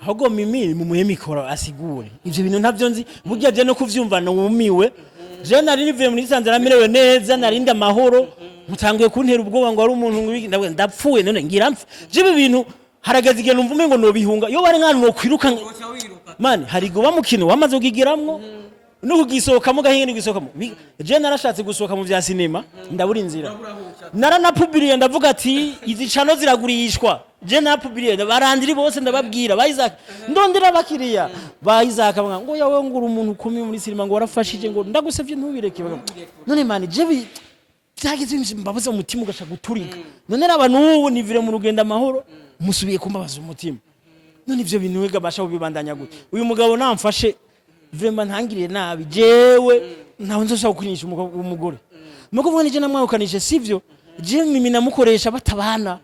ahubwo mimi mu muhe mikoro asigure ivyo bintu ntavyo nzi burya je no kuvyumva no wumiwe je nari nivuye muri Tanzania merewe neza narinda amahoro mutanguye kuntera ubwoba ngo ari umuntu ndapfuye none ngira mpfe je ibintu haragaze igihe numva ngo no bihunga yo bari nk'ahantu no kwiruka man hari go bamukino wamaze kugigiramwo no kugisohokamo gahinge nigisohokamo je narashatse gusohoka mu vya sinema ndabura inzira naranapubiriye ndavuga ati izi chano ziragurishwa je napubiriye barandiri bose ndababwira bayizaka ndondera bakiriya bayizaka ngo yawe ngura umuntu ukumi muri sinema ngo warafashije ngo ndagusevye ntubireke none man je byageze mbabaza umutima ugasha guturika none abantu nivire mu rugenda amahoro musubiye kumbabaza umutima none ivyo bintu wega basha kubibandanya gute uyu mugabo namfashe vraiment ntangirire nabi jewe ntawe nzoshaka kunisha umugore muko vuga nije namwahukanije sivyo je mimi namukoresha batabana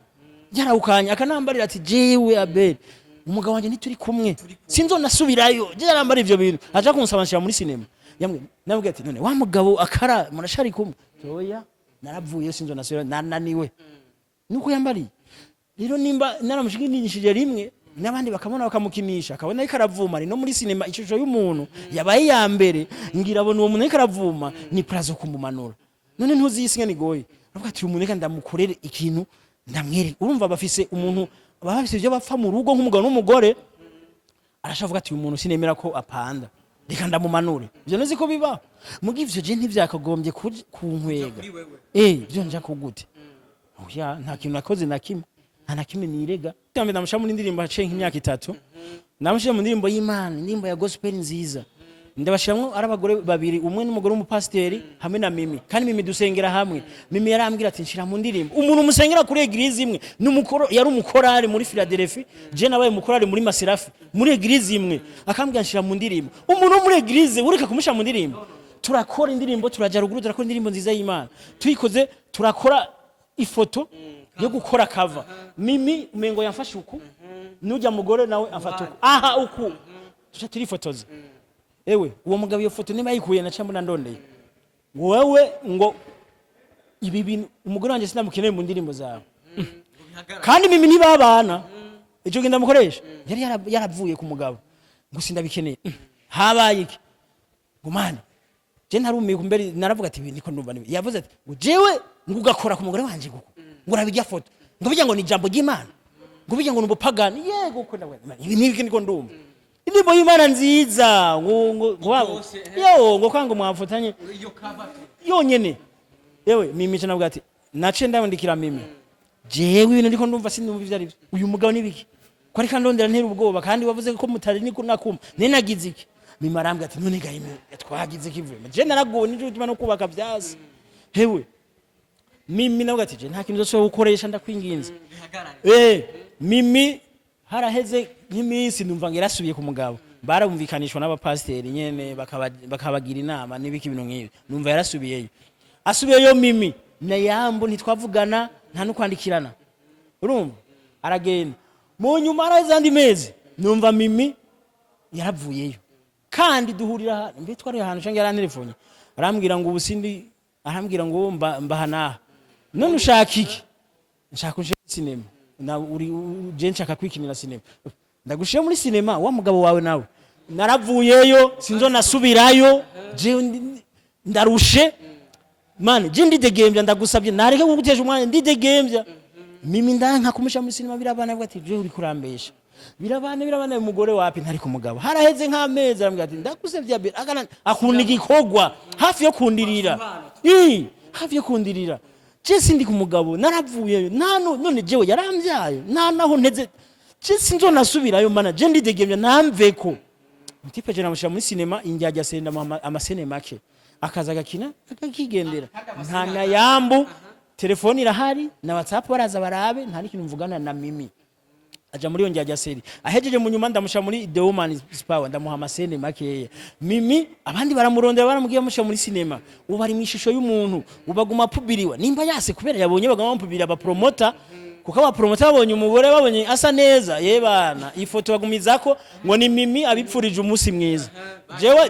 yarawukanya akanambarira ati jewe abere umugabo wanje nituri kumwe sinzo nasubirayo je yarambara ivyo bintu aje kunsabanshira muri sinema yamwe navuga ati none wa mugabo akara murashari kumwe oya naravuye sinzo nasubira nananiwe nuko yambari rero nimba naramushigindishije rimwe nabandi bakamona bakamukinisha akabona ariko aravuma no muri sinema ishusho y'umuntu yabaye ya mbere ngira abona uwo muntu ariko aravuma ni plazo kumumanura none ntuzi yisinga nigoye avuga ati umuntu reka ndamukorere ikintu ndamwere urumva bafise umuntu bafise ibyo bapfa mu rugo nk'umugabo n'umugore arashavuga ati uyu muntu sinemera ko apanda reka ndamumanure byo nzi ko biba mugi ivyo je ntivyakagombye kunkwega byo nja kugute oya nta kintu nakoze na kimwe nta kimwe nirega tambe ndamusha muri ndirimbo hace nk'imyaka 3 namusha mu ndirimbo y'Imana indirimbo ya gospel nziza ndabashiramwo arabagore babiri umwe n'umugore w'umupasteri hamwe na mimi kandi mimi dusengera hamwe mimi yarambwira ati nshira mu ndirimbo umuntu musengera kuri eglise imwe n'umukoro yari umukorari muri Philadelphia je nabaye umukorari muri Maserafi muri eglise imwe akambwira nshira mu ndirimbo umuntu muri eglise ureka kumusha mu ndirimbo turakora indirimbo turaja ruguru turakora indirimbo nziza y'Imana tuyikoze turakora ifoto yo gukora cover mimi umengo yamfashe uku nujya mugore nawe afata uku aha uku tuca turifotoza ewe uwo mugabo iyo foto niba yikuye na cyambu ndondeye wewe ngo ibi bintu umugore wanje sinamukeneye mu ndirimbo zawe kandi mimi nibabana ejo genda mukoresha yari yaravuye ku mugabo ngo sindabikeneye habaye iki gumana je ntarumiye kumbere naravuga ati niko ndumva nibi yavuze ati jewe ngugakora ku mugore wanje guko ngura bijya foto ngo bijya ngo ni jambo ry'Imana ngo bijya ngo n'ubupagani yego ko nawe ibi nibiki niko ndumva indirimbo y'Imana nziza ngo kwanga mwafatanye iyo cover yonyene yewe mimi cyane navuga ati nace ndabandikira mimi jewe ibintu ndiko ndumva sinumva ivyari uyu mugabo nibiki ko ari kandondera ntera ubwoba kandi wavuze ko mutari niko nakuma nenagize iki mimi arambwira ati none gahime twagize iki vuba je narago nije utima no kubaka byasi hewe mimi navuga ati je nta kintu zo gukoresha ndakwinginze mimi haraheze nk'iminsi ndumva ngerasubiye ku mugabo barumvikanishwa n'abapasteri nyene bakabagira inama nibiki ibintu nk'ibi ndumva yarasubiyeyo asubiyeyo mimi na yambo ntitwavugana nta no kwandikirana urumva aragenda mu nyuma arazandi mezi ndumva mimi yaravuyeyo kandi duhurira mbe twari ahantu cyangwa yarantelefone arambwira ngo ubusindi arambwira ngo mbahana none ushaka iki nshaka uje sinema na uri je nshaka kwikinira sinema ndagushiye muri sinema wa mugabo wawe nawe naravuyeyo sinzo nasubirayo je ndarushe man je ndidegembya ndagusabye nareke kuguteje umwanya ndidegembya mimi ndanka kumusha muri sinema birabana bwa ati je uri kurambesha birabana umugore wapi ntari ku mugabo haraheze nk'amezi arambwira ati ndagusabye akana akunda igikogwa hafi yo kundirira hafi yo kundirira je sindi ku mugabo naravuyeyo none jewe yarambyayo naho nteze je sinzo nasubirayo mana je ndidegembya namveko mutipe je namushira muri sinema injyajya senda amasene make akaza gakina akakigendera nta na yambu telefone irahari na WhatsApp baraza barabe nta n'ikintu mvugana na mimi aja muri yonjyajya seri ahejeje mu nyuma ndamusha muri The Woman Power ndamuha amasene make mimi abandi baramurondera baramubwiye musha muri sinema ubari mu ishusho y'umuntu ubaguma pubiriwa nimba yase kubera yabonye bagama pubira aba promoter kuko aba promoter babonye umugore babonye asa neza yebana ifoto bagumizako ngo ni mimi abipfurije umunsi mwiza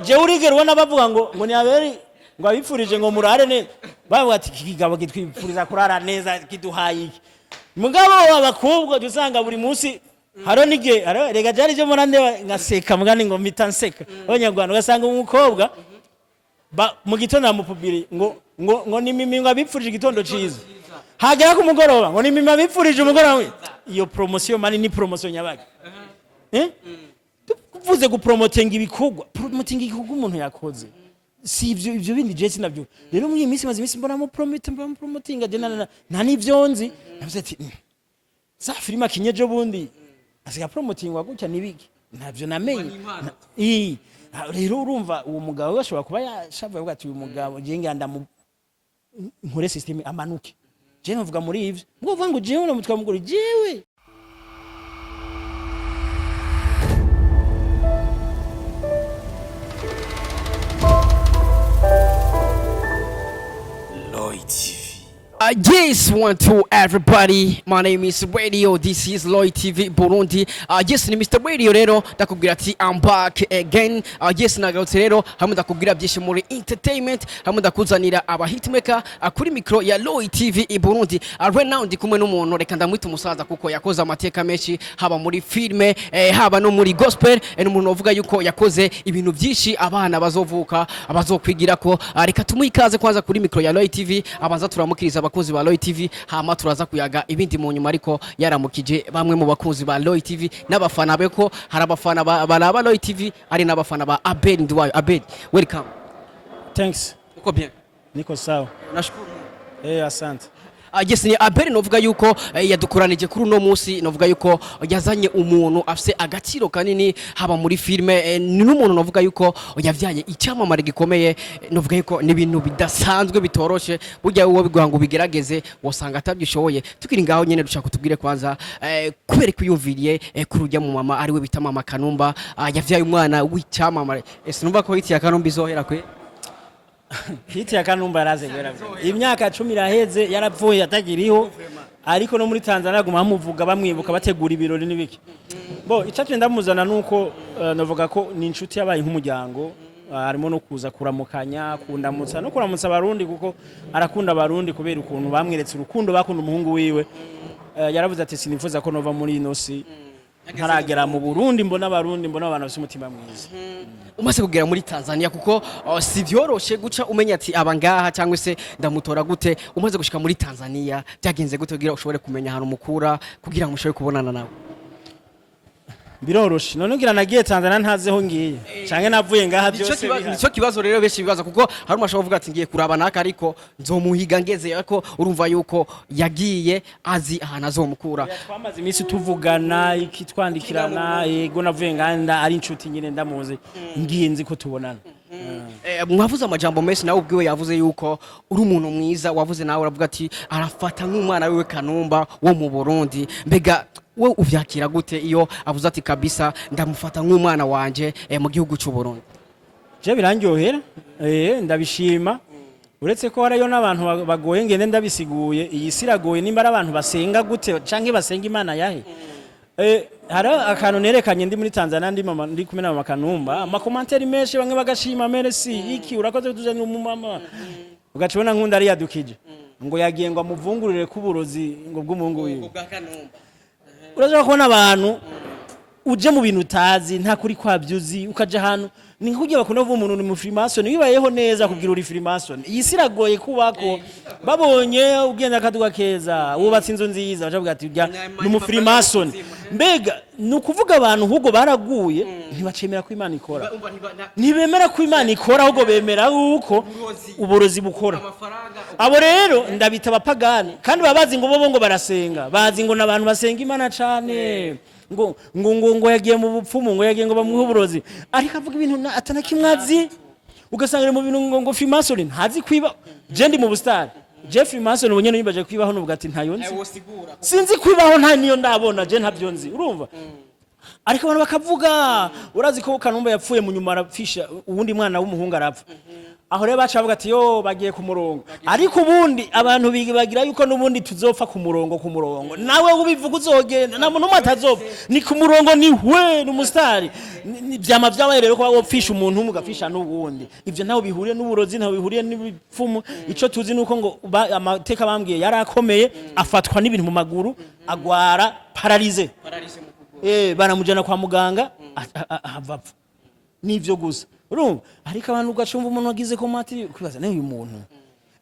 jewe urigera ubona bavuga ngo ni aberi ngo abipfurije ngo murare neza bavuga ati kigabo gitwipfuriza kurara neza kiduhaye iki mugabo w'abakobwa dusanga buri munsi haro nige rega jari je murande ngaseka mugani ngo mpita nseka abanyarwanda ugasanga umukobwa mu gitondo amupubiri ngo ni mimi ngo abipfurije igitondo ciza hagera ku mugoroba ngo ni mimi abipfurije umugoroba iyo promotion mani ni promotion nyabaki tuvuze gupromotinga ibikorwa promotinga igikorwa umuntu yakoze si ivyo bindi je sinavyo rero muri imisi maze imisi mbona mu promotinga je nta nivyo nzi navuze ati za filima kinyeje bundi asiga promotingwa gutya nibiki ntavyo namenye rero urumva uwo mugabo bashobora kuba yashavuye avuga ati uyu mugabo je nganda mu nkore system amanuke je navuga muri ivyo mvuga ngo jewe namutwa mugore jewe Yes, one to everybody. My name is Radio. This is Loy TV Burundi. Yes, ni Mr. Radio rero ndakubwira ati I'm back again. Yes, nagarutse rero hamwe ndakubwira byinshi muri entertainment, hamwe ndakuzanira aba hitmaker kuri micro ya Loy TV Burundi. Right now ndi kumwe n'umuntu reka ndamwita umusaza kuko yakoze amateka menshi haba muri filme haba no muri gospel. N'umuntu uvuga yuko yakoze ibintu byinshi abana bazovuka abazokwigira ko. Reka tumuikaze kwanza kuri micro ya Loy TV abanza turamukiriza abakunzi ba Loy TV hama turaza kuyaga ibindi mu nyuma ariko yaramukije bamwe mu bakunzi ba Loy TV n'abafana be ko hari abafana baraba Loy TV ari n'abafana ba Abel Ndwaye. Abel, welcome. Thanks. Uko bien? Niko sawa. Nashukuru. Asante. Yes, ni Abel novuga yuko yadukoranije kuri uno munsi novuga yuko yazanye umuntu afise agaciro kanini haba muri filme ni n'umuntu novuga yuko yavyaye icyamamare gikomeye novuga yuko ni ibintu bidasanzwe bitoroshe burya wowe biguha ngo bigerageze wasanga atabyishoboye tukiri ngaho nyene dushaka kutubwire kwanza kubera kwiyumviriye kurujya mu mama ari we bita mama Kanumba yavyaye umwana w'icyamamare numva ko hiti ya Kanumba izohera kwe hiti ya Kanumba yaraze gwera imyaka 10 iraheze yarapfuye atagiriho ariko no muri Tanzania guma bamuvuga bamwibuka bategura ibirori nibiki bo icyatumye ndamuzana nuko navuga ko ni inshuti yabaye nk'umuryango harimo no kuza kuramukanya kundamutsa no kuramutsa abarundi kuko arakunda abarundi kubera ukuntu bamweretse urukundo bakunda umuhungu wiwe yaravuze ati sinifuza ko nova muri inosi ntaragera mu Burundi mbona abarundi mbona abantu bafite umutima mwiza umaze kugera muri Tanzania kuko si byoroshe guca umenya ati abangaha cyangwa se ndamutora gute umaze gushika muri Tanzania byagenze gute kugira ushobore kumenya ahantu mukura kugira ngo ushobore kubonana nawe biroroshe none ngira nagiye Tanzania ntazeho ngiye canke navuye ngaha byose nico kibazo rero beshi bibaza kuko hari umashaka kuvuga ati ngiye kuraba naka ariko nzomuhiga ngeze ariko urumva yuko yagiye azi ahantu azomukura twamaze imisi tuvugana ikitwandikirana yego navuye nganda ari inshuti nyine ndamuzi ngiye nzi ko tubonana mwavuze amajambo menshi nawe ubwiwe yavuze yuko uri umuntu mwiza wavuze nawe uravuga ati arafata nk'umwana wiwe Kanumba wo mu Burundi mbega we uvyakira gute iyo avuze ati kabisa ndamufata nk'umwana wanje mu gihugu cy'u Burundi je birangyohera ndabishima uretse ko harayo n'abantu bagoye ngende ndabisiguye iyi siragoye nimba ari abantu basenga gute canke basenga Imana yahe hara akantu nerekanye ndi muri Tanzania ndi kumwe na mama Kanumba amakomentari menshi bamwe bagashima merci iki urakoze tuzanye umumama ugacibona nkunda ari yadukije ngo yagiye ngo amuvungurire kuburozi ngo bw'umuhungu wiwe uraje kubona abantu uje mu bintu utazi nta kuri kwabyuzi ukaje ahantu ni nk'ugiye bakunda kuvuga umuntu ni mu Freemason bibayeho neza kugira uri Freemason iyi siragoye kubako babonye ugenda kaduga keza wubatse inzu nziza bacavuga ati ujya ni mu Freemason mbega nukuvuga abantu ahubwo baraguye ntibacemera ko Imana ikora ntibemera ko Imana ikora ahubwo bemera uko uburozi bukora abo rero ndabita abapagani kandi babazi ngo bo ngo barasenga bazi ngo nabantu basenga Imana cyane ngo yagiye mu bupfumu ngo yagiye ngo bamuhe uburozi ariko avuga ibintu atanakimwazi ugasanga mu bintu ngo Freemason ntazi kwiba je ndi mu bustari Jeffrey Mason ubonye nimbaje kwibaho n'uvuga ati ntayo nzi sinzi kwibaho nta niyo ndabona je ntabyo nzi urumva ariko abantu bakavuga urazi ko Kanumba yapfuye mu nyuma arapfisha uwundi mwana w'umuhungu arapfa aho rero bacavuga ati yo bagiye ku murongo ariko ubundi abantu bigira yuko n'ubundi tuzopfa ku murongo nawe ubivuga uzogenda na muntu atazopfa ni ku murongo ni we n'umustari byama byabaye rero ko wopfisha umuntu umugafisha n'ubundi ivyo naho bihuriye n'uburozi naho bihuriye n'ibipfumu ico tuzi nuko ngo amateka bambwiye yarakomeye afatwa n'ibintu mu maguru agwara paralize baramujana kwa muganga avapfa nivyo gusa urumva ariko abantu ugacumva umuntu wagize ko matiri kwibaza nayo uyu muntu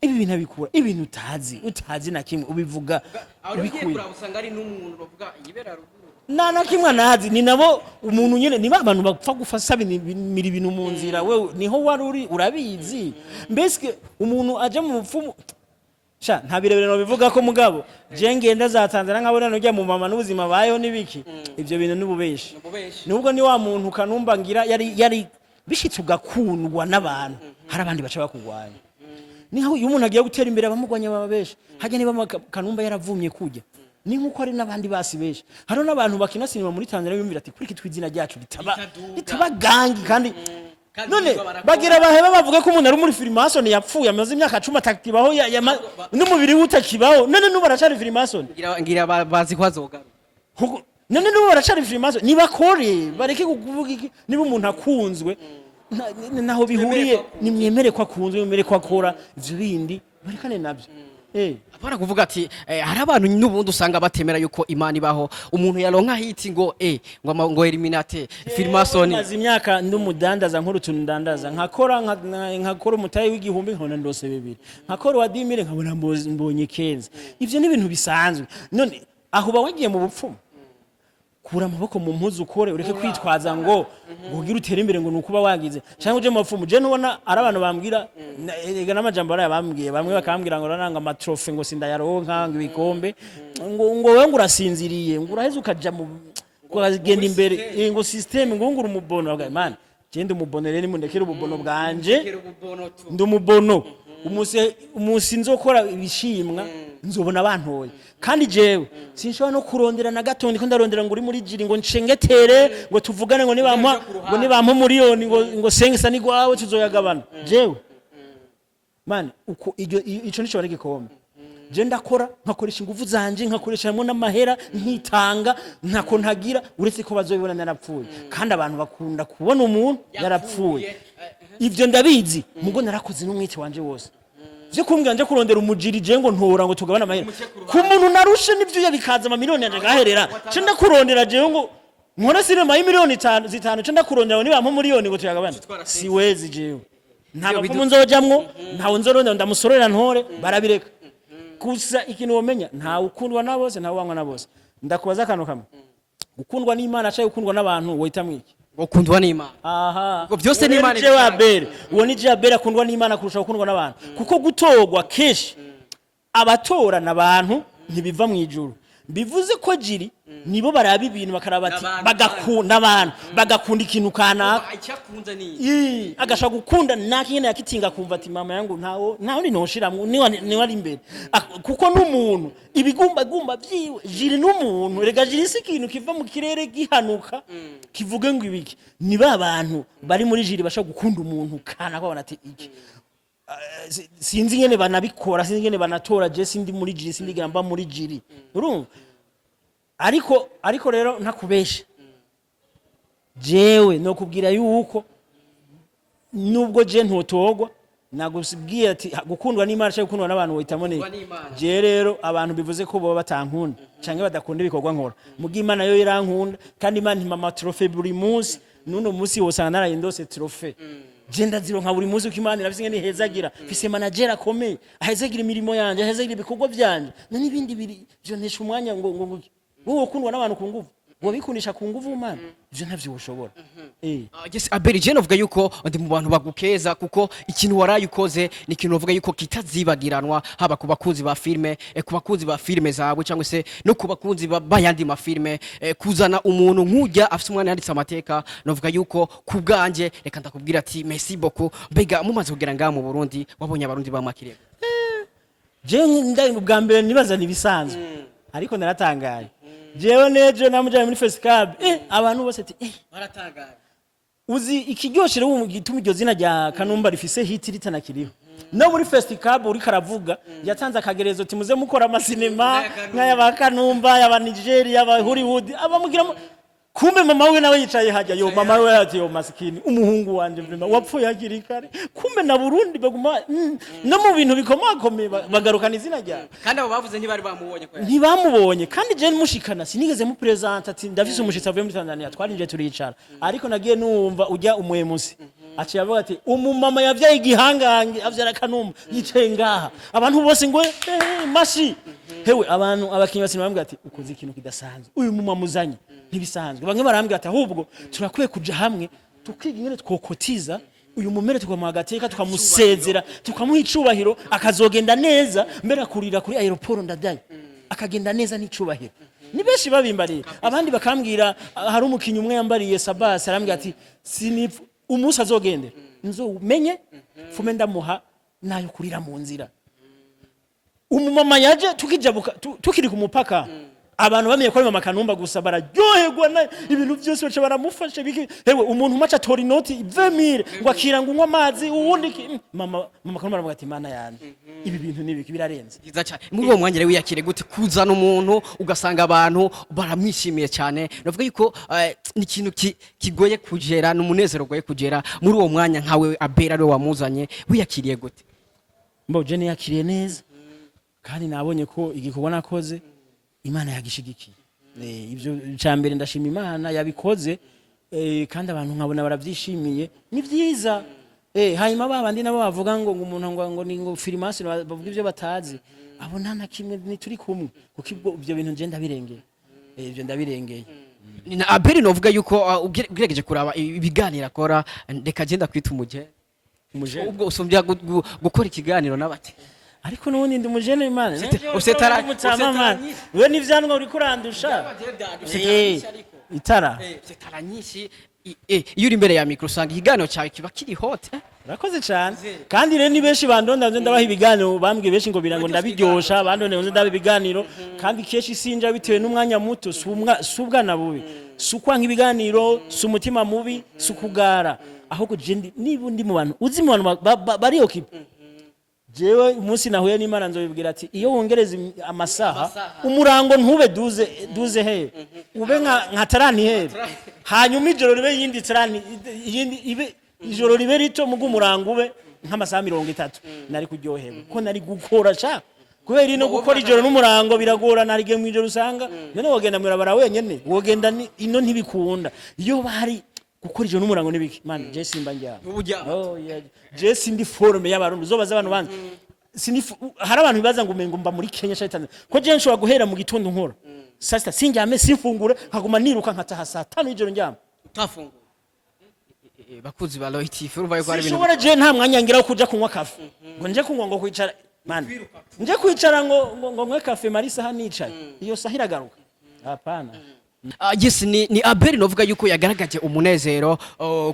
ibi bintu abikura ibintu utazi na kimwe ubivuga ubikuye usanga ari n'umuntu bavuga yibera ruguru na kimwe nazi ni nabo umuntu nyene ni abantu bapfa gufasa ibintu mu nzira wewe niho wari urabizi mbese umuntu aje mu mupfumu sha nta birebere no bivuga ko mugabo je ngenda za Tanzania nkabona no mu mama n'ubuzima bayo nibiki ivyo bintu nibubeshi nubwo ni wa muntu kanumba ngira yari bishitse ugakundwa n'abantu hari abandi baca bakugwanya niho uyu muntu agiye gutera imbere abamugwanya babesha hajya niba kanumba yaravumye kujya ni nkuko ari nabandi basi besha haro nabantu bakina sinema muri Tanzania bimvira ati kuri kitwizina ryacu litaba gangi kandi none bagira baheba bavuga ko umuntu ari muri filmation yapfuye amaze imyaka 10 atakibaho n'umubiri utakibaho none nubu baracari filmation ngira bazi kwazoga none nubu baracari filmation nibakore bareke kuvuga iki niba umuntu akunzwe naho bihuriye nimwemere ko akunzwe nimwemere ko akora ivyo bindi barekane nabyo apara kuvuga ati hari abantu n'ubundi usanga batemera yuko Imana ibaho umuntu yaronka hiti ngo ngo eliminate filmation maze imyaka ndumudandaza nkuru tundandaza nkakora umutayi w'igihumbi nkona ndose bibiri nkakora wa 10,000 nkabona mbonye kenza ivyo ni ibintu bisanzwe none aho bawagiye mu bupfumu kura amaboko mu mpuzu ukore ureke kwitwaza ngo ugira utere imbere ngo nukuba wagize cyangwa uje mu bapfumu je nubona ari abantu bambwira ega n'amajambo ara bambwiye bamwe bakambwira ngo rananga amatrofe ngo sindayaronka ngo ibikombe ngo wewe urasinziriye ngo uraheze ukaja mu kugenda imbere ngo system ngo ngura umubono baga man je ndi umubonere ni mundekera ububono bwanje ndi umubono umusi nzokora ibishimwa nzobona abantoye kandi jewe sinshobora no kurondera na gatondi ko ndarondera ngo uri muri jiri ngo ncengetere ngo tuvugane ngo nibampa miliyoni ngo sengisa ni gwawe tuzoyagabana jewe man uko ico nico bari gikombe je ndakora nkakoresha ingufu zanje nkakoresha hamwe n'amahera nkitanga ntako ntagira uretse ko bazobibona narapfuye kandi abantu bakunda kubona umuntu yarapfuye ivyo ndabizi mugo narakoze n'umwite wanje wose vyo kumbwira nje kurondera umujiri je ngo ntora ngo tugabana amahera ku muntu narushe nivyo yabikaza ama miliyoni yanje gaherera ce ndakurondera je ngo nkora sinema y'imiliyoni 5 ce ndakurondera ni bampa miliyoni ngo tuyagabana siwezi jewe nta bapfumu nzojamwo ntawo nzorondera ndamusorera ntore barabireka gusa ikintu womenya nta ukundwa na bose nta wangwa na bose ndakubaza kano kamwe gukundwa n'Imana cyangwa gukundwa n'abantu wohita mwiki gukundwa n'Imana ngo byose n'Imana je wabere uwo ni je wabere akundwa n'Imana kurusha gukundwa n'abantu kuko gutogwa keshi abatora n'abantu ntibiva mu ijuru bivuze ko jiri nibo baraba ibintu bakarabati bagakunda abantu bagakunda ikintu kanaka agasha gukunda nakine yakitinga kumva ati mama yangu ntawo ni noshiramwe ni wari imbere kuko n'umuntu ibigumba byiwe jiri n'umuntu rega jiri si ikintu kiva mu kirere gihanuka kivuge ngo ibiki ni abantu bari muri jiri basha gukunda umuntu kanaka babona ati iki sinzi ngene banabikora sinzi ngene banatora je sindi muri jiri sindi gamba muri jiri urumva ariko rero ntakubesha jewe no kubwira yuko nubwo je ntotogwa nagusibwiye ati gukundwa n'Imana cyangwa gukundwa n'abantu wohitamo ne je rero abantu bivuze ko baba batankunda canke badakunda ibikorwa nkora mugi Imana yo irankunda kandi Imana impama trofe buri munsi nuno munsi wosanga narayindose trofe je ndazironka buri munsi uko Imana irafise ngene hezagira fise manager akomeye ahezagira imirimo yanje ahezagira ibikorwa byanje n'ibindi biri byo ntesha umwanya ngo wowe ukundwa n'abantu ku nguvu wabikundisha ku nguvu Imana ivyo ntavyo ushobora yes aberi je novuga yuko ndi mu bantu bagukeza kuko ikintu waraye ukoze ni ikintu uvuga yuko kitazibagiranwa haba ku bakunzi ba filme ku bakunzi ba filme zawe cyangwa se no ku bakunzi bayandi ma filme kuzana umuntu nkujya afite umwana yanditse amateka novuga yuko ku bwanje reka ndakubwira ati merci beaucoup mbega mumaze kugira ngaha mu Burundi wabonye abarundi bamakirego je ndari bwa mbere nibaza nibisanzwe ariko naratangaye jewe nejo namujanye muri festival abantu bose ati baratangaye uzi ikiryoshero mu gituma iryo zina rya Kanumba rifise hit ritanakiriho no muri festival uri karavuga yatanze akagerezo ati muze mukora amasinema nk'aya ba Kanumba yaba Nigeria yaba Hollywood abamugira kumbe mama we nawe yicaye hajya yo mama we ati yo maskini umuhungu wanje vrema wapfuye hakiri kare kumbe na Burundi baguma no mu bintu bikomakomeye bagarukana izina ryawe kandi abo bavuze ntibari bamubonye ko ntibamubonye kandi je mushikana sinigeze mu present ati ndafise umushitsi avuye muri Tanzania twarinje turicara ariko nagiye numva ujya umuhemusi aciye avuga ati umumama yavyaye igihangange avyara kanumba yicaye ngaha abantu bose ngo mashi hewe abantu abakinyi basi bambwira ati ukoze ikintu kidasanzwe uyu mumama uzanye ntibisanzwe bamwe barambwira ati ahubwo turakwiye kuja hamwe tukiga ingene twokotiza uyu mumere tukamuha agateka tukamusezera tukamuha icubahiro akazogenda neza mbere akurira kuri aeroport ndadaye akagenda neza n'icubahiro ni benshi babimbariye abandi bakambwira hari umukinyi umwe yambariye Sabas arambwira ati sinipfu umunsi azogende nzomenye fume ndamuha nayo kurira mu nzira umumama yaje tukijabuka tukiri ku mupaka abantu bamenye ko ari mama Kanumba gusa bararyoherwa na ibintu byose baca baramufashe hewe umuntu macha tori inoti 20000 ngo akira ngo unywa amazi uwundi mama Kanumba aravuga ati mana yanje ibi bintu nibiki birarenze byiza cyane muri uwo mwanya rero wiyakire gute kuzana umuntu ugasanga abantu baramwishimiye cyane navuga yuko ni ikintu kigoye kugera n'umunezero goye kugera muri uwo mwanya nkawe Abera rero wamuzanye wiyakiriye gute mbo je ne yakiriye neza kandi nabonye ko igikorwa nakoze Imana yagishigikiye ibyo cyambere ndashima Imana yabikoze kandi abantu nkabona baravyishimiye ni vyiza hanyuma babandi nabo bavuga ngo umuntu ngo ni ngo filmasi bavuga ivyo batazi abo nta kimwe ni turi kumwe kuko ibyo bintu je ndabirengeye ibyo ndabirengeye ni Abeli novuga yuko ugerageje kuraba ibiganiro akora reka genda kwita umuje ubwo usumbya gukora ikiganiro nabate ariko nubundi ndi mujene Imana usetara we nivyanwa uri kurandusha itara nyinshi iyo uri imbere ya micro usanga ikiganiro cyawe kiba kiri hot urakoze cyane kandi rero ni benshi bandonda ndabaha ibiganiro bambwiye benshi ngo birango ndabiryosha bandone nze ndabe ibiganiro kandi keshi sinja bitewe n'umwanya muto subwana bubi sukwa nk'ibiganiro sumutima mubi sukugara ahubwo je nibundi mu bantu uzi mu bantu bari okipe jewe umunsi nahuye n'Imana nzobibwira ati iyo wongereza amasaha umurango ntube duze he ube nka tarani he hanyuma ijoro ribe yindi tarani yindi ibe ijoro ribe rito mugu umurango ube nk'amasaha 30 nari kuryoherwa ko nari gukora cha kubera ino gukora ijoro n'umurango biragora narige mu ijoro usanga none wogenda mwirabara wenyene wogenda ino ntibikunda iyo bari gukora ijoro n'umurango nibiki man je simba njya oh yeah je sindi forume y'abarundi uzobaza abantu banze hari abantu bibaza ngo umengo mba muri Kenya cyane ko je nshobora guhera mu gitondo nkora sasa sinjyame sifungure nkaguma niruka nkataha saa 5 y'ijoro njyama utafungura bakuzi ba loyalty urubaye ko ari ibintu sishobora je nta mwanya ngira wo kuja kunywa kafe ngo nje kunywa ngo kwicara man nje kwicara ngo nkwe kafe marisa hanicaye iyo sahira garuka hapana yes ni Abeli novuga yuko yagaragaje umunezero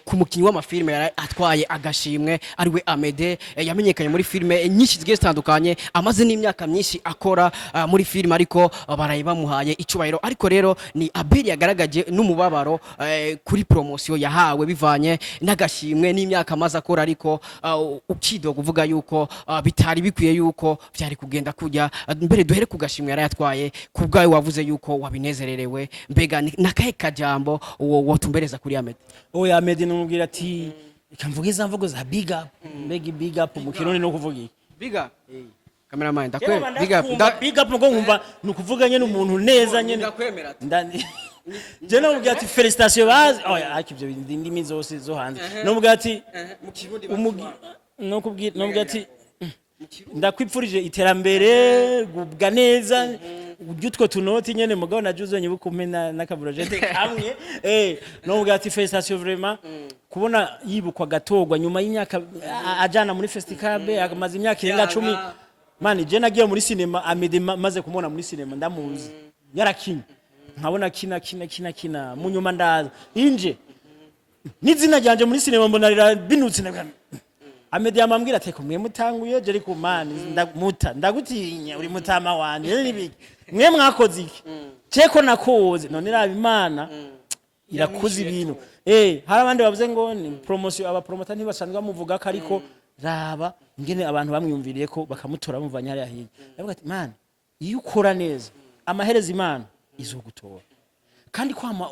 ku mukinyi w'amafilme atwaye agashimwe ariwe Amede yamenyekanye muri filme nyinshi zigiye zitandukanye amaze n'imyaka myinshi akora muri filme ariko barayibamuhaye icubahiro ariko rero ni Abeli yagaragaje n'umubabaro kuri promotion yahawe bivanye n'agashimwe n'imyaka amaze akora ariko ukido kuvuga yuko bitari bikwiye yuko byari kugenda kujya mbere duhere ku gashimwe yarayatwaye kubgawe wavuze yuko wabinezererewe mbega nakahe kajambo wotumbereza kuri Amede oya Amede numubwira ati ikamvugiza mvugo za big up mbega big up mu kirundi no kuvuga big up cameraman ndakwe big up ngo nkumva nukuvuga nyene umuntu neza nyene ndakwemera ndani je numubwira ati felicitation bazi oya akivyo indimi zose zo hanze numubwira ati mu kirundi numubwira ati ndakwipfurije iterambere gubwa neza ujutwo tunoti nyene mugabo najuze nyibukume n'akaburojete kamwe no bwati festation vraiment kubona yibukwa gatogwa nyuma y'imyaka ajana muri festival akamaze imyaka irenga 10 mani je nagiye muri cinema Amede maze kumona muri cinema ndamuzi yarakinye nkabona kina mu nyuma ndaza inje nizina ryanje muri cinema mbona binutse Amede yamambwira ati ko mwe mutanguye je ariko mani ndagutinya uri mutama wanje nibiki mwe mwakoze iki ceko nakoze none raba Imana irakuza ibintu hari abandi bavuze ngo ni promotion aba promoter ntibasanzwe muvuga ko ariko raba ngene abantu bamwumviriye ko bakamutora bumvanya ari ahiye yavuga ati man iyo ukora neza amahereza Imana izogutora kandi kwama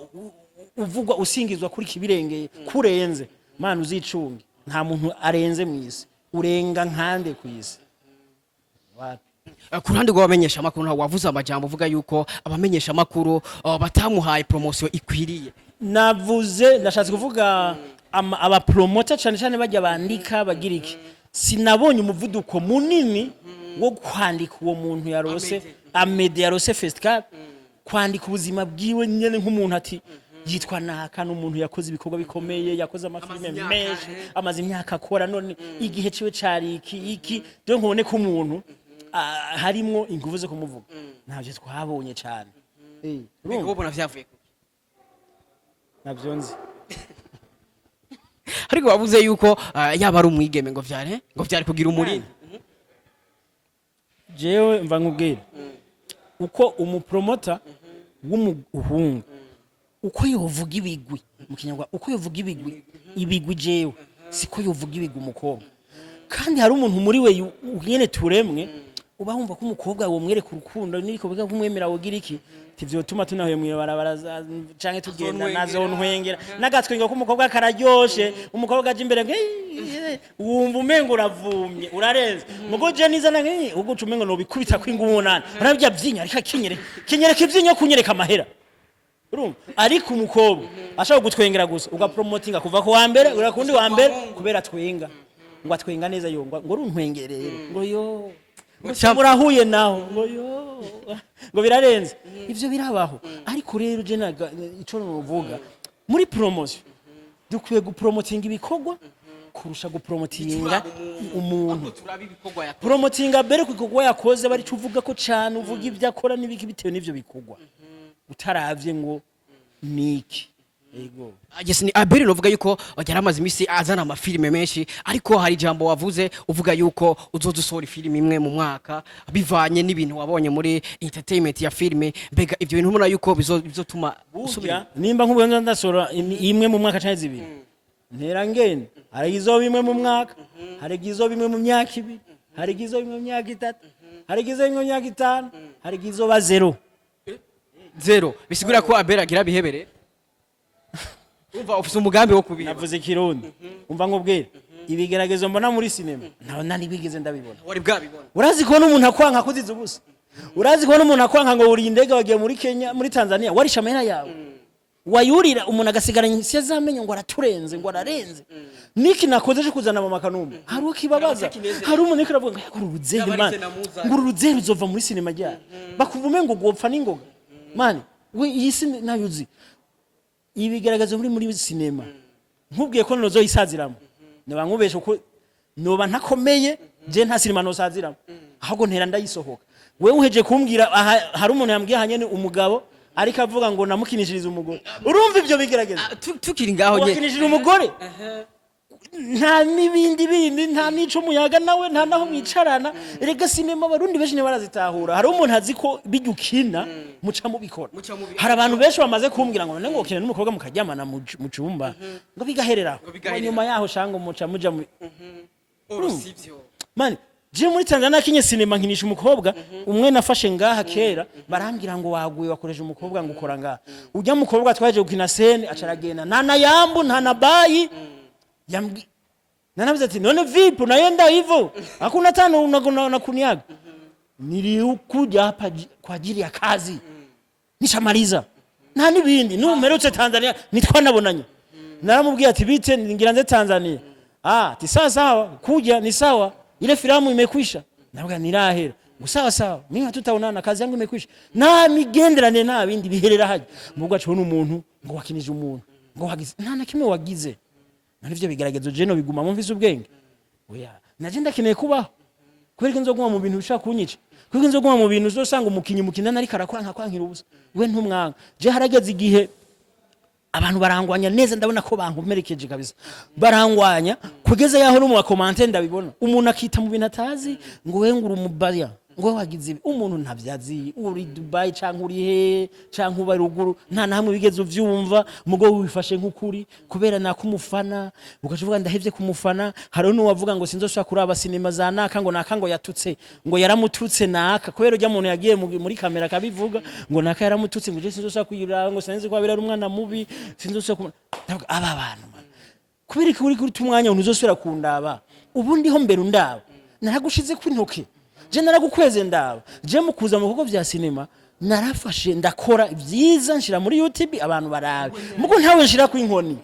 uvugwa usingizwa kuri kibirengeye kurenze mana uzicunge nta muntu arenze mwisi urenga nkande kwisi ku ruhande rw'abamenyesha amakuru ntawe wavuze amajambo uvuga yuko abamenyesha amakuru batamuhaye promotion ikwiriye. Navuze ndashatse kuvuga aba promoter cyane bajya bandika bagira iki sinabonye umuvuduko munini wo kwandika uwo muntu yarose amede yarose festival kwandika ubuzima bwiwe nyene nk'umuntu ati yitwa naka n'umuntu yakoze ibikorwa bikomeye yakoze amafilme menshi amaze imyaka akora none igihe ciwe cari iki dore nkubone ko umuntu harimo inguvu zo kumuvuga ntabyo twabonye cyane Umugabo ubona vyavuye nabyo nzi ariko wavuze yuko yaba ari umwigeme ngo vyari kugira umurindi. Jewe mva nkubwira uko umupromota w'umuhungu uko yovuga ibigwi mu kinyarwanda uko yovuga ibigwi jewe siko yovuga ibigwi umukobwa kandi hari umuntu muri we nyene turemwe uba wumva ko umukobwa wo mwereka urukundo niko biga kumwemera wogira iki tivyotuma tunahuye mu barabara canke tugenda nazo ntwengera nagatwenga ko umukobwa kararyoshe umukobwa aje imbere wumva umengo uravumye urarenze mugo je nizana nki uguca umengo no bikubita kwingumunana urabya byinya ariko kinyereka ivyinyo kunyereka amahera urumva ariko umukobwa ashaka gutwengera gusa ugapromotinga kuva ko wa mbere urakundi wa mbere kubera twenga ngo atwenga neza yo ngo runtwengereye ngo yo murahuye naho ngo yo ngo birarenze ivyo birabaho ariko rero je naga ico nuvuga muri promotion dukwiye gupromotinga ibikorwa kurusha gupromotinga umuntu promotinga bere ku bikorwa yakoze bari cuvuga ko cyane uvuga ibyo akora n'ibiki bitewe n'ivyo bikorwa utaravye ngo niki ego Yes ni Abeli novuga yuko yaramaze imisi azana amafilme menshi ariko hari jambo wavuze uvuga yuko uzodusohora filime imwe mu mwaka bivanye n'ibintu wabonye muri entertainment ya filme mbega ivyo bintu mubona yuko bizotuma usubira nimba nk'ubuyo ndasora imwe mu mwaka cyane zibiri ntera ngene hari izo bimwe mu mwaka hari izo bimwe mu myaka ibiri hari izo bimwe mu myaka itatu hari izo bimwe mu myaka itanu hari izo ba zero bisigura ko Abeli agira bihebere umva ufise umugambi wo kubira navuze kirundi umva nkubwira ibigeragezo mbona muri cinema nta nibigeze ndabibona wari bwabibona urazi ko n'umuntu akwanka kuziza ubusa urazi ko n'umuntu akwanka ngo uri indege wagiye muri Kenya muri Tanzania warisha amahera yawe wayurira umuntu agasigara nsiya zamenye ngo araturenze ngo ararenze niki nakoze je kuzana mama kanumba hari ukibabaza hari umuntu ikiravuga ngo uruzehe man ngo uruzehe ruzova muri cinema rya bakuvume ngo gopfa n'ingoga man we yisi nayuzi ibigaragaza muri cinema nkubwiye ko nozo isaziramo naba nkubesha ko noba ntakomeye je nta cinema no saziramo ahubwo ntera ndayisohoka wewe uheje kumbwira hari umuntu yambwiye hanyene umugabo ariko avuga ngo namukinishiriza umugore urumva ivyo bigerageza tukiri ngaho nye wakinishira umugore nta nibindi nta nico muyaga nawe nta naho mwicarana erega cinema abarundi benshi ne barazitahura hari umuntu azi ko bijukina muca mubikora hari abantu benshi bamaze kumbwira ngo none ngo ukina n'umukobwa mukaryamana mu cumba ngo bigaherera nyuma yaho shango muca muja mu urusivyo man je muri Tanzania kinye cinema nkinisha umukobwa umwe nafashe ngaha kera barambwira ngo waguye wakoreje umukobwa ngo ukora ngaha ujya mukobwa twaje gukina scene acaragenda nana yambu ntana bayi nanabiza ati none vipi unaenda hivyo hakuna tano unakuniaga nilikuja hapa kwa ajili ya kazi nishamaliza nta nibindi numerutse Tanzania nitwa nabonanye naramubwiye ati bite ngira nze Tanzania ti sawa kuja ni sawa ile filamu imekwisha navuga nirahera sawa mimi hatutaonana kazi yangu imekwisha na migenderane na bindi biherera haje mubwo acona umuntu ngo wakinije umuntu ngo wagize nta na kimwe wagize nivyo bigaragazo je no biguma mu mvise ubwenge oya naje ndakeneye kubaho kwereka nzoguma mu bintu bishaka kunyica kwereka nzoguma mu bintu uzosanga umukinyi mukinana ariko arakwankira ubusa we ntumwanga je harageze igihe abantu barangwanya neza ndabona ko bankomerekeje kabisa barangwanya kugeza yaho no mu commentaire ndabibona umuntu akita mu bintu atazi ngo we ngura umubaya ngo wagize umuntu ntavyazi uri Dubai canke uri he canke uba ruguru nta namwe bigeze uvyumva mugo wifashe nk'ukuri kubera nakumufana ukavuga ndahevye kumufana hari no wavuga ngo sinzosha kuraba sinema za naka ngo yatutse ngo yaramututse naka kubera urya muntu yagiye muri kamera kabivuga ngo naka yaramututse ngo je sinzosha kuyiraba ngo sinzi ko abira ari umwana mubi sinzosha aba bantu kubera ko uri kuri tumwanya unuzosubira kundaba ubundi ho mbere undaba naragushize kwintoke je naragukweze ndaba je mukuza mu bigo vya sinema narafashe ndakora byiza nshira muri YouTube abantu barabe muko ntawe nshira kwinkoni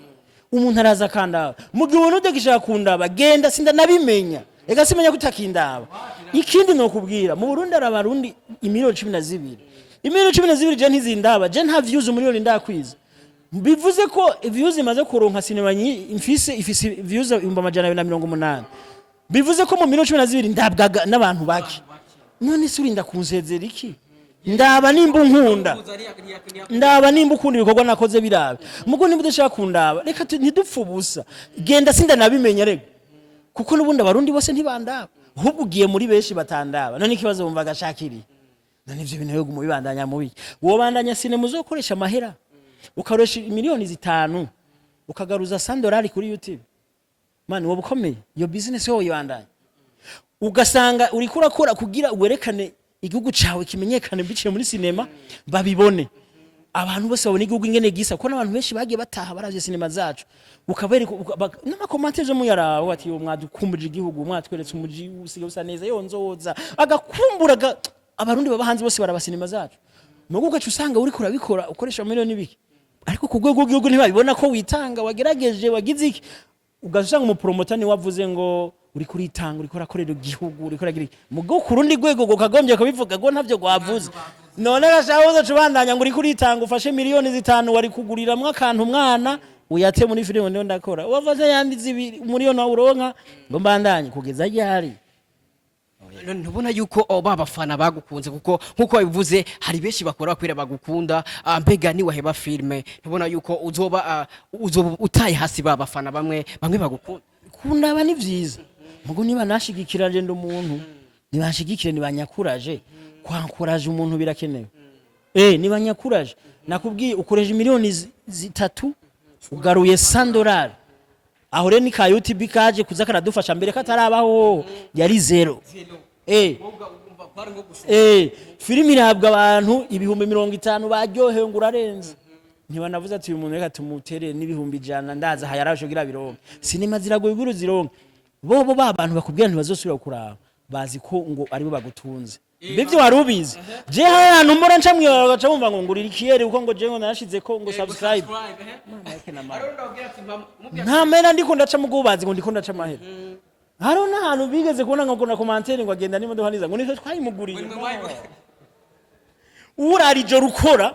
umuntu araza kandaba mu gihe umuntu udegishaka kundaba genda sinda nabimenya ega simenya kutakindaba ikindi no kubwira mu Burundi arabarundi imiliyoni 12 imiliyoni 12 je ntizindaba je nta views umuliyoni ndakwiza bivuze ko views imaze kuronka sinema ifise views 280 bivuze ko mu miliyoni 12 ndabwaga n'abantu baki none surinda kunsezera iki ndaba nimba nkunda ndaba nimba ukunda ibikorwa nakoze birabe mugo nimba udashaka kundaba reka ntidupfubusa genda sinda nabimenya rega kuko nubundi abarundi bose ntibandaba ahubwo ugiye muri benshi batandaba none ikibazo bumva gashakiri none ivyo bintu yo mubibandanya mubi wo bandanya sinema uzokoresha amahera ukaroresha miliyoni 5 ukagaruza $100 kuri YouTube mani wowe ukomeye iyo business yo yibandanya ugasanga uri kurakora kugira uwerekane igihugu cawe kimenyekane biciye muri sinema babibone abantu bose babone igihugu ingene gisa ko n'abantu benshi bagiye bataha baravye sinema zacu ukabere n'ama commentaires mu yarabo ati yo mwadukumbuje igihugu mwatweretse umuji usige usa neza yo nzoza agakumbura abarundi babahanze bose baraba sinema zacu mugo gacu usanga uri kurabikora ukoresha miliyoni biki ariko ku rwego rw'igihugu ntibabibona ko witanga wagerageje wagize iki ugasanga umupromota ni wavuze ngo uri kuritanga uri korakorera igihugu uri koragira mugo kurundi rwego gokagombye kubivuga ngo ntavyo gwavuze none gashahoze cubandanya ngo uri kuritanga ufashe miliyoni 5 wari kuguriramwe akantu umwana uyate muri filime ndio ndakora wavaze yandize miliyoni uronka ngo mbandanye kugeza ryari ntubona yuko babafana bagukunze kuko nkuko bivuze hari benshi bakora kwira bagukunda mbega ni waheba filme ntubona yuko uzoba utaye hasi babafana bamwe bagukunda kundaba ni vyiza mugo niba nashigikira je ndo umuntu nibashigikire nibanyakuraje kwankuraje umuntu birakenewe nibanyakuraje nakubwiye ukoreje miliyoni 3 ugaruye $100 aho rero ni ka YouTube kaje kuza karadufasha mbere katarabaho yari 0 filimi irabwa abantu ibihumbi 50 baryohewe ngo urarenze ntibanavuze ati uyu muntu reka tumutere n'ibihumbi 100 ndaza hayarasho gira bironke sinema ziragoye guru zironke bobo babantu bakubwira ntibazosubira kuraba bazi ko ngo aribo bagutunze bivyo warubizi je hano mbora ncamwe bagaca bumva ngo ngurira ikiyeri uko ngo je ngo narashize ko ngo subscribe nta mera ndiko ndaca mu gubazi ngo ndiko ndaca mahera haro n'ahantu bigeze kubona ngo na commentaire ngo agenda n'imodoka niza ngo nitwe twayimuguriye urarije rukora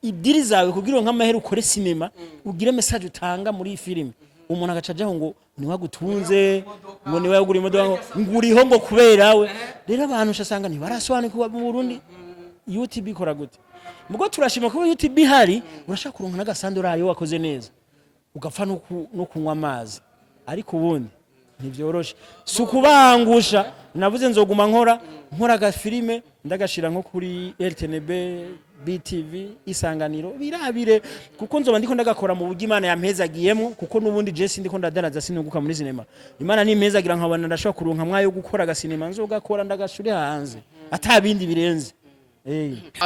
idiri zawe kugira ngo amahera ukore sinema ugire message utanga muri filime umuntu agacajaho ngo ni wagutunze ngo ni wagura imodoka nguriho ngo kuberawe rero abantu shasanga ni barasobanukirwa mu Burundi YouTube ikora gute mugo turashima ko YouTube ihari urashaka kuronka n'agasandora yo wakoze neza ugapfa no kunywa amazi ariko ubundi ntivyoroshe sukubangusha navuze nzoguma nkora ga filime ndagashira nko kuri RTNB BTV isanganiro birabire kuko nzoba ndiko ndagakora mu buryo Imana yampezagiyemo kuko nubundi Jesse ndiko ndadaraza sinunguka muri sinema Imana nimpezagira nkabana ndashaka kuronka mwayo gukora ga sinema nzogakora ndagashuri hanze atabindi birenze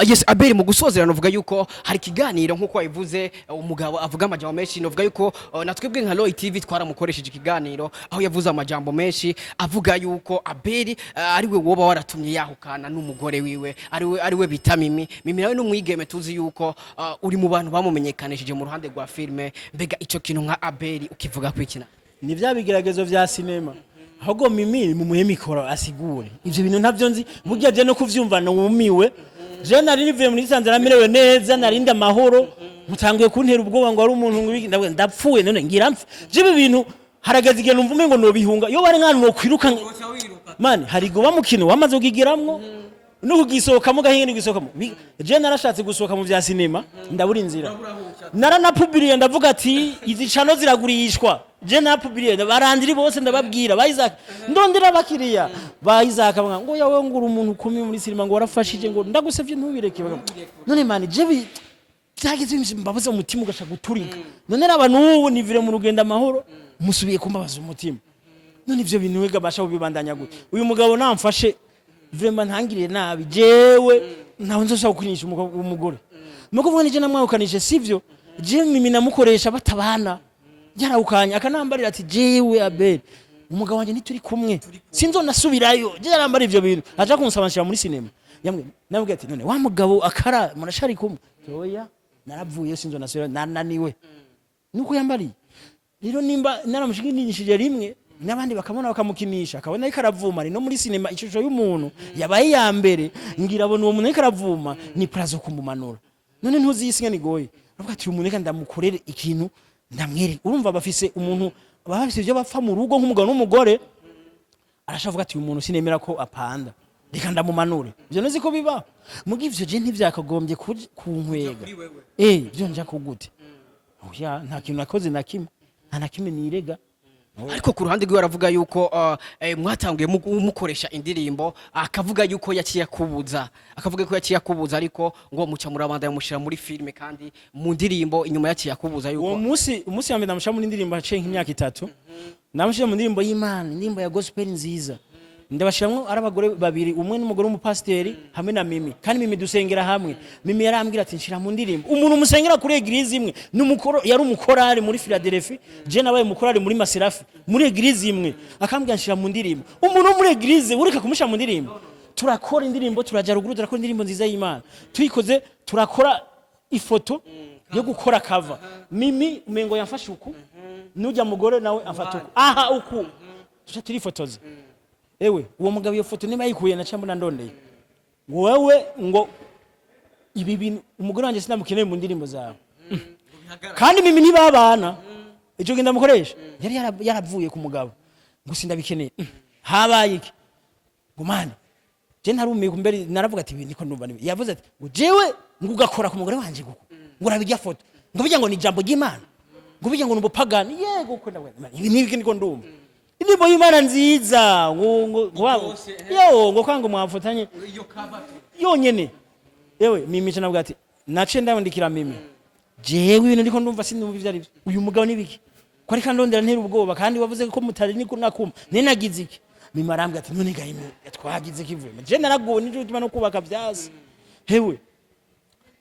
yes Abeli mu gusozera novuga yuko hari kiganiro nkuko wabivuze umugabo avuga amajambo menshi novuga yuko natwebwe nka Loy TV twaramukoresheje ikiganiro aho yavuze amajambo menshi avuga yuko Abeli ariwe woba waratumye yahukana n'umugore wiwe ariwe bita Mimi nawe n'umwigeme tuzi yuko uri mu bantu bamumenyekanishije mu ruhande rwa filme mbega ico kintu nka Abeli ukivuga kwikina ni vya bigeragezo vya sinema ahubwo Mimi mu muhe mikoro asigure ivyo bintu ntavyo nzi burya je no kuvyumva numiwe je nari nivuye muri Tanzania mirewe neza narinda amahoro mutanguye kuntera ubwoba ngo ari umuntu ndapfuye none ngira mpfe je ibintu haragaze igihe numva ngo no bihunga yo bari nkana no kwiruka man hari go bamukino wamaze kugigiramwo no kugisohoka mu gahinge gisohoka je narashatse gusohoka mu vya sinema ndabura inzira naranapubliye ndavuga ati izi chano ziragurishwa je napubiriye barandiri bose ndababwira bayizaka ndondera bakiriya bayizaka ngo yawe ngura umuntu ukumi muri sinema ngo warafashije ngo ndagusevye ntubireke none mani je byageze mbabaza umutima ugashaka guturika none abantu ubu nivire mu rugenda amahoro musubiye kumbabaza umutima none ivyo bintu wega basha ubibandanya gute uyu mugabo namfashe vraiment ntangirire nabi jewe ntaho nzoshaka kukinisha umugore nuko vuga nije namwahukanije sivyo je mimi namukoresha batabana yarawukanya akanambarira ati jewe abel umugabo wanje nituri kumwe sinzo nasubirayo je yarambara ivyo bintu aja kunsabanshira muri sinema yamwe nabwiye ati none wa mugabo akara murashari kumwe oya naravuye sinzo nasubira nananiwe nuko yambari rero nimba naramushiginishije rimwe n'abandi bakamona bakamukinisha akabona ariko aravuma no muri sinema ishusho y'umuntu yabaye ya mbere ngira abona uwo muntu ariko aravuma ni plazo kumumanura none ntuzi yisinga nigoye avuga ati umuntu reka ndamukorere ikintu ndamwere urumva bafise umuntu bafise ibyo bapfa mu rugo nk'umugabo n'umugore arashavuga ati uyu muntu sinemera ko apanda reka ndamumanure byo nzi ko biba mugi ivyo je ntivyakagombye kunkwega byo nja kugute oya nta kintu nakoze na kimwe nta na kimwe nirega ariko ku ruhande rwe aravuga yuko mwatanguye mukoresha indirimbo akavuga yuko yaciye kubuza akavuga ko yaciye kubuza ariko ngo muca murabanda yamushira muri filme kandi mu ndirimbo inyuma yaciye kubuza yuko uwo musi yambe ndamushira muri indirimbo haciye nk'imyaka 3 namushira mu ndirimbo y'Imana indirimbo ya gospel nziza ndabashiramwo arabagore babiri umwe n'umugore w'umupasteri hamwe na Mimi kandi Mimi dusengera hamwe Mimi yarambwira ati nshira mu ndirimbo umuntu musengera kuri eglise imwe n'umukoro yari umukorari muri Philadelphia je nabaye umukorari muri Maserafi muri eglise imwe akambwira nshira mu ndirimbo umuntu muri eglise ureka kumusha mu ndirimbo turakora indirimbo turaja ruguru turakora indirimbo nziza y'Imana tuyikoze turakora ifoto yo gukora cover Mimi umengo yamfashe uku nujya mugore nawe amfata uku aha uku tuca turifotoza ewe uwo mugabo iyo foto niba yikuye na cyangwa ndondeye wewe ngo ibi bintu umugore wanje sinamukeneye mu ndirimbo zawe kandi Mimi ntibabana ico genda mukoresha yari yaravuye ku mugabo ngo sindabikeneye habaye iki gumane je ntarumiye kumbere naravuga ati niko ndumva yavuze ati ngo jewe ngugakora ku mugore wanje guko ngo urabijya foto ngo bijya ngo ni jambo ry'Imana ngo bijya ngo n'ubupagani yego ko ndabona ibi niko ndumva indirimbo y'Imana nziza ngo kwanga mwafatanye yonyene yewe Mimi cyane avuga ati nace ndabandikira Mimi jewe ibintu ndiko ndumva sinumva ivyari uyu mugabo nibiki ko ari kandondera ntera ubwoba kandi wavuze ko mutari niko nakuma nenagize iki Mimi arambwira ati none gaime twagize kivume je naraguwe n'ijutuma no kubaka byasi hewe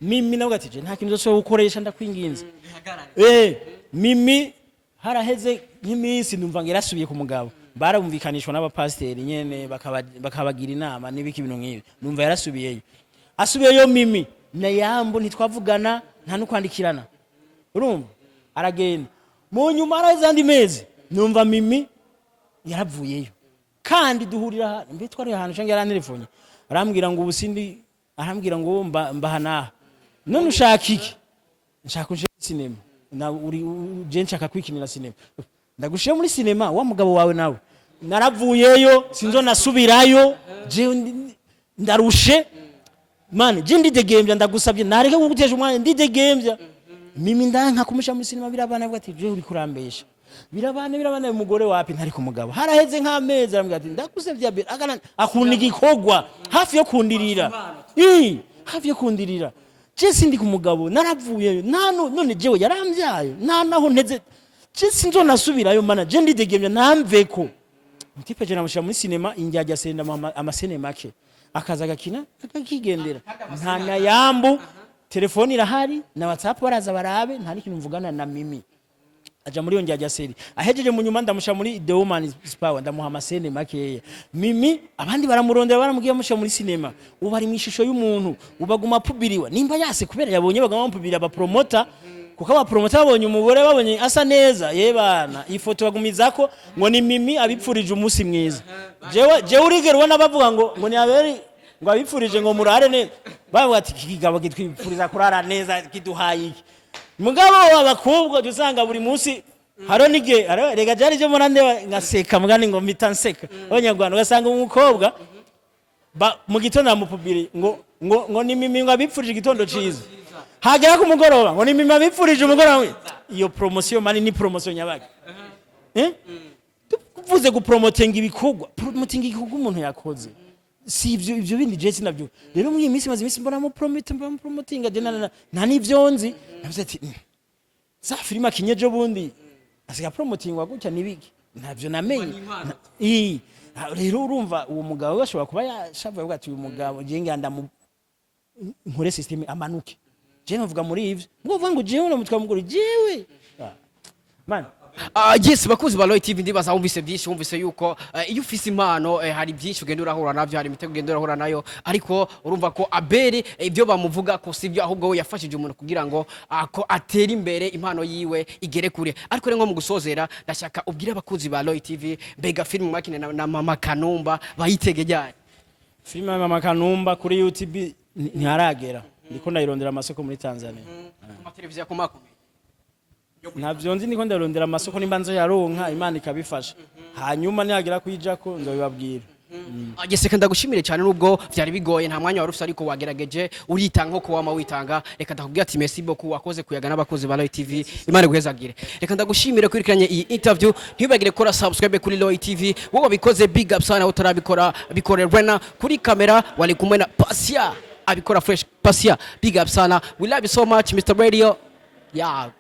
Mimi navuga ati je nta kintu zose ukoresha ndakwinginze Mimi haraheze nk'iminsi ndumva ngerasubiye ku mugabo barumvikanishwa n'abapasteri nyene bakabagira inama nibiki ibintu nk'ibi ndumva yarasubiyeyo asubiyeyo Mimi na yambo ntitwavugana nta no kwandikirana urumva aragenda mu nyuma arazandi mezi numva Mimi yaravuyeyo kandi duhurira mbe twari ahantu cyangwa yarantelefone arambwira ngo ubusindi arambwira ngo mbahana none ushaka iki nshaka uje sinema na uri je nshaka kwikinira sinema ndagushiye muri sinema wa mugabo wawe nawe naravuyeyo sinzo nasubirayo je ndarushe man je ndidegembya ndagusabye nareke kuguteje umwanya ndidegembya Mimi ndanka kumusha muri sinema birabana avuga ati je uri kurambesha birabana umugore wapi ntari ku mugabo haraheze nk'amezi arambwira ati ndagusabye agana akunda igikogwa hafi yo kundirira hafi yo kundirira je sindi ku mugabo naravuyeyo none jewe yarambyayo naho nteze je sinzo nasubirayo mana je ndidegembya namveko mutipe je namushira muri sinema injyajya senda amasene make akaza gakina akakigendera nta na yambu telefone irahari na WhatsApp baraza barabe nta n'ikintu mvugana na Mimi aja muri yonjyajya seri ahejeje mu nyuma ndamusha muri The Woman Power ndamuha amasene makeya Mimi abandi baramurondera baramugiye musha muri sinema uba ari mwishusho y'umuntu ubaguma pubiriwa nimba yase kubera yabonye bagama pubira aba promoter kuko aba promoter babonye umugore babonye asa neza yebana ifoto bagumizako ngo ni Mimi abipfurije umunsi mwiza jewe urigera ubona bavuga ngo ni aberi ngo abipfurije ngo murare neza bavuga ati kigabo kitwipfuriza kurara neza kiduhaye iki mugabo w'abakobwa dusanga buri munsi haro nige rega jari je murande ngaseka mugani ngo mitanseka abanyarwanda ugasanga umukobwa mu gitondo amupubiri ngo ni Mimi ngo abipfurije igitondo ciza hagera ku mugoroba ngo ni Mimi abipfurije umugoroba iyo promotion mani ni promotion nyabaga tuvuze gupromotinga ibikorwa promoting igikorwa umuntu yakoze si ibyo bindi je sinabyo rero muri iyi minsi maze iminsi mbona mu promotinga je nta nivyo nzi navuze ati za filime akinyeje bundi asiga promotingwa gutya nibiki ntavyo namenye rero urumva uwo mugabo bashobora kuba yashavuye avuga ati uyu mugabo je nganda mu nkore system amanuke je navuga muri ivyo ngo ngo jewe namutwa mugore jewe man yes bakuzi ba Roy TV ndibaza wumvise byinshi wumvise yuko iyo ufise impano hari byinshi ugenda urahura navyo hari imitego ugenda urahura nayo ariko urumva ko Abeli ibyo bamuvuga ko sivyo ahubwo we yafashije umuntu kugira ngo ko atera imbere impano yiwe igere kure ariko rero nko mu gusozera ndashaka ubwire abakuzi ba Roy TV mbega film makine na Mama Kanumba bayitege ryari film ya Mama Kanumba kuri YouTube ntiharagera ndiko ndayirondera amasoko muri Tanzania ku televiziyo komako navyo nzi niko ndarondera amasoko nimbanzo yaronka Imana ikabifasha hanyuma nihagera kwijako nzobibabwira Agese kanda gushimire cyane nubwo vyari bigoye nta mwanya warufise ariko wagerageje uritanga nko wama witanga reka ndakubwira ati merci beaucoup wakoze kuyaga n'abakozi ba Roy TV Imana guhezagire reka ndagushimire kwirikiranye iyi interview ntibagire kora subscribe kuri Roy TV wowe bikoze big up sana utarabikora bikore rena kuri kamera wali kumwe na Pasia abikora fresh Pasia big up sana we love you so much Mr Radio yeah